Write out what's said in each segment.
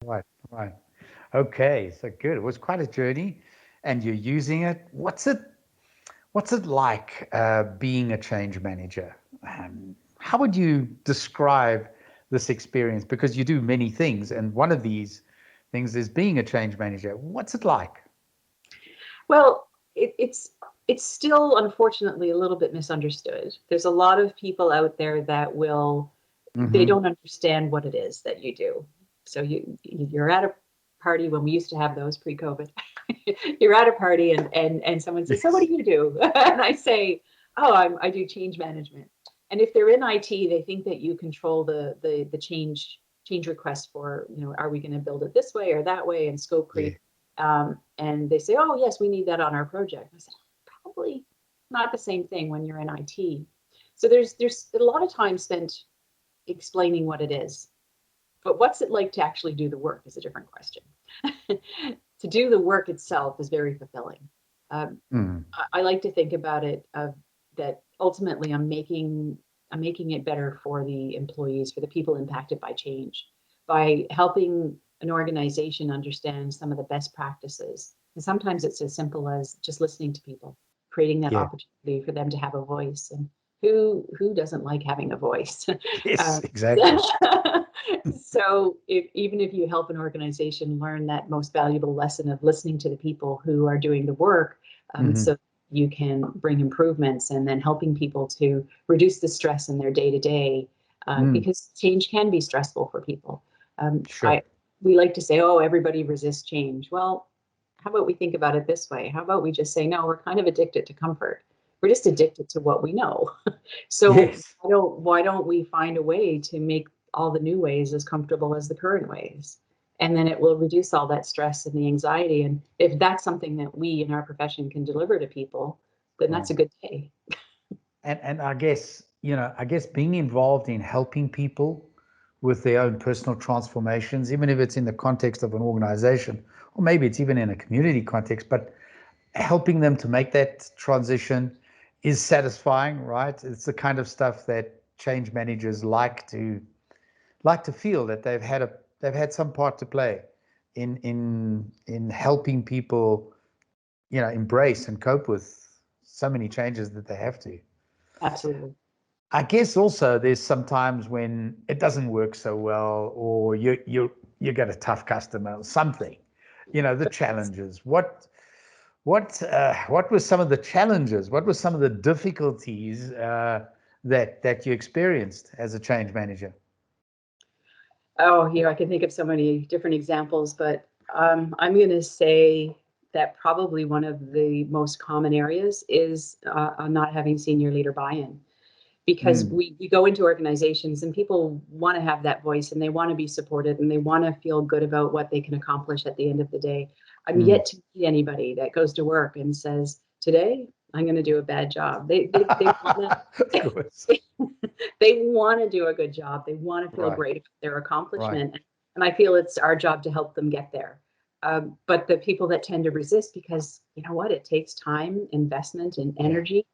Right, right. Okay, so good. It was quite a journey, and you're using it. What's it like being a change manager? How would you describe this experience? Because you do many things, and one of these things is being a change manager. What's it like? Well, it's still unfortunately a little bit misunderstood. There's a lot of people out there that will they Mm-hmm. don't understand what it is that you do. So you're at a party when we used to have those pre-COVID. You're at a party and someone says, "So what Yes. do you do?" And I say, "Oh, I do change management." And if they're in IT, they think that you control the change request for, are we going to build it this way or that way, and scope Yeah. creep. And they say, "Oh, yes, we need that on our project." I said, "Probably not the same thing when you're in IT." So there's a lot of time spent explaining what it is. But what's it like to actually do the work is a different question. To do the work itself is very fulfilling. Mm. I like to think about it that ultimately I'm making it better for the employees, for the people impacted by change, by helping an organization understand some of the best practices. And sometimes it's as simple as just listening to people, creating that Yeah. opportunity for them to have a voice. And who doesn't like having a voice? Yes, um, exactly. so even if you help an organization learn that most valuable lesson of listening to the people who are doing the work, Hmm. so you can bring improvements and then helping people to reduce the stress in their day to day, Mm. because change can be stressful for people. Sure. We like to say, oh, everybody resists change. Well, how about we think about it this way? How about we just say, no, we're kind of addicted to comfort. We're just addicted to what we know. So Yes. why don't we find a way to make all the new ways as comfortable as the current ways? And then it will reduce all that stress and the anxiety. And if that's something that we in our profession can deliver to people, then Right. that's a good day. And I guess being involved in helping people with their own personal transformations, even if it's in the context of an organization, or maybe it's even in a community context, but helping them to make that transition is satisfying, right? It's the kind of stuff that change managers like to feel that they've had some part to play in helping people, embrace and cope with so many changes that they have to. Absolutely. I guess also there's sometimes when it doesn't work so well, or you get a tough customer or something. The challenges. What were some of the challenges? What were some of the difficulties that you experienced as a change manager? Oh, I can think of so many different examples, but I'm going to say that probably one of the most common areas is not having senior leader buy-in, because Mm, we go into organizations and people want to have that voice and they want to be supported and they want to feel good about what they can accomplish at the end of the day. I'm mm. yet to meet anybody that goes to work and says, "Today I'm going to do a bad job." They want Of to course. they want to do a good job. They want to feel Right. great about their Right. accomplishment, and I feel it's our job to help them get there. But the people that tend to resist, because you know what, it takes time, investment, and Yeah. energy,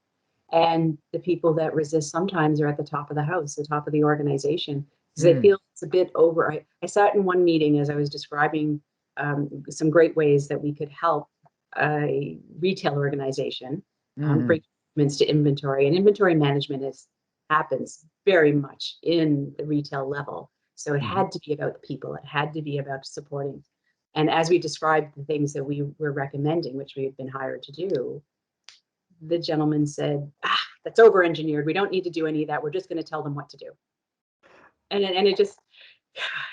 and the people that resist sometimes are at the top of the house, the top of the organization, because they Mm, feel it's a bit over. I sat in one meeting as I was describing some great ways that we could help a retail organization mm, bring improvements to inventory. And inventory management happens very much in the retail level. So it mm. had to be about the people, it had to be about supporting. And as we described the things that we were recommending, which we had been hired to do, the gentleman said, that's over engineered. We don't need to do any of that. We're just going to tell them what to do. And it just,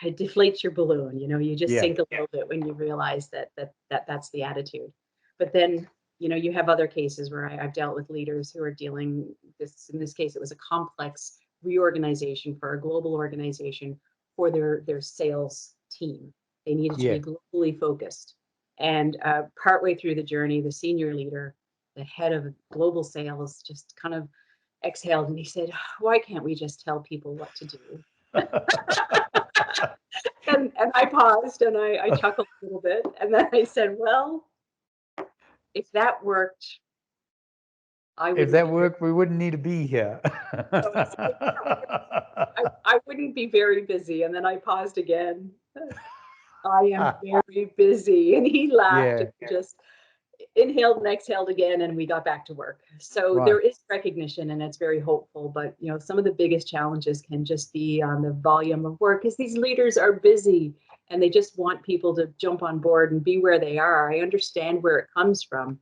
it deflates your balloon. You just Yeah. sink a little bit when you realize that's the attitude. But then, you have other cases where I've dealt with leaders who are dealing this. In this case, it was a complex reorganization for a global organization for their sales team. They needed to Yeah. be globally focused. And partway through the journey, the senior leader, the head of global sales, just kind of exhaled and he said, "Why can't we just tell people what to do?" And I paused and I chuckled a little bit. And then I said, "Well, if that worked, I If wouldn't that be very, worked, we wouldn't need to be here. no, I wouldn't be very busy." And then I paused again. I am very busy. And he laughed Yeah, and just inhaled and exhaled again, and we got back to work. So right. there is recognition, and it's very hopeful. But some of the biggest challenges can just be on the volume of work, because these leaders are busy and they just want people to jump on board and be where they are. I understand where it comes from,